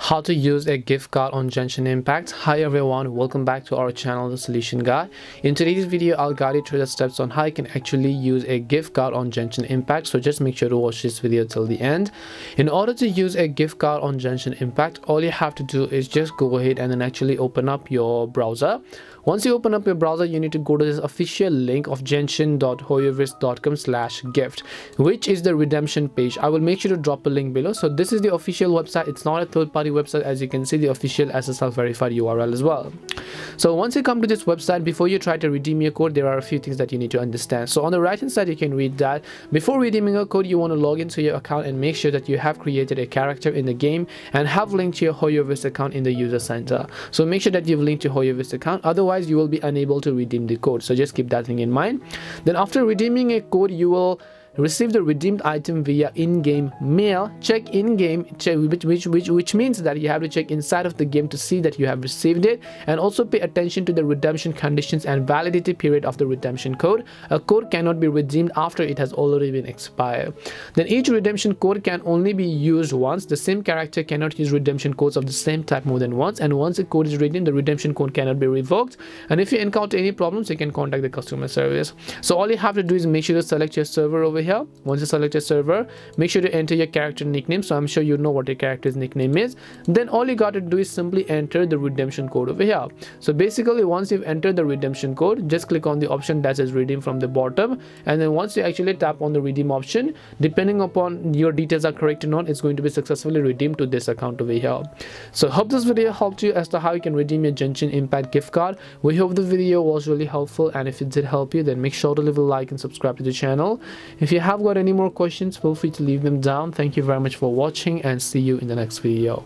how to use a gift card on Genshin Impact. Hi everyone, welcome back to our channel, The Solution Guy. In today's video, I'll guide you through the steps on how you can actually use a gift card on Genshin Impact. So just make sure to watch this video till the end. In order to use a gift card on Genshin Impact, all you have to do is just go ahead and then actually open up your browser. Once you open up your browser, you need to go to this official link of genshin.hoyoverse.com/gift, which is the redemption page. I will make sure to drop a link below. So this is the official website. It's not a third-party website. As you can see, the official SSL verified URL as well. So once you come to this website, before you try to redeem your code, there are a few things that you need to understand. So on the right hand side, you can read that before redeeming a code, you want to log into your account and make sure that you have created a character in the game and have linked to your Hoyoverse account in the user center. So make sure that you've linked your Hoyoverse account, otherwise you will be unable to redeem the code. So just keep that thing in mind. Then after redeeming a code, you will receive the redeemed item via in-game mail. Check in-game, which means that you have to check inside of the game to see that you have received it, and also pay attention to the redemption conditions and validity period of the redemption code. A code cannot be redeemed after it has already been expired. Then each redemption code can only be used once. The same character cannot use redemption codes of the same type more than once, and once a code is redeemed, the redemption code cannot be revoked. And if you encounter any problems, you can contact the customer service. So all you have to do is make sure to select your server over here. Once you select a server, make sure to enter your character nickname. So I'm sure you know what your character's nickname is. Then all you got to do is simply enter the redemption code over here. So basically, once you've entered the redemption code, just click on the option that says redeem from the bottom, and then once you actually tap on the redeem option, depending upon your details are correct or not, it's going to be successfully redeemed to this account over here. So hope this video helped you as to how you can redeem your Genshin Impact gift card. We hope the video was really helpful, and if it did help you, then make sure to leave a like and subscribe to the channel. If you have got any more questions, feel free to leave them down. Thank you very much for watching, and see you in the next video.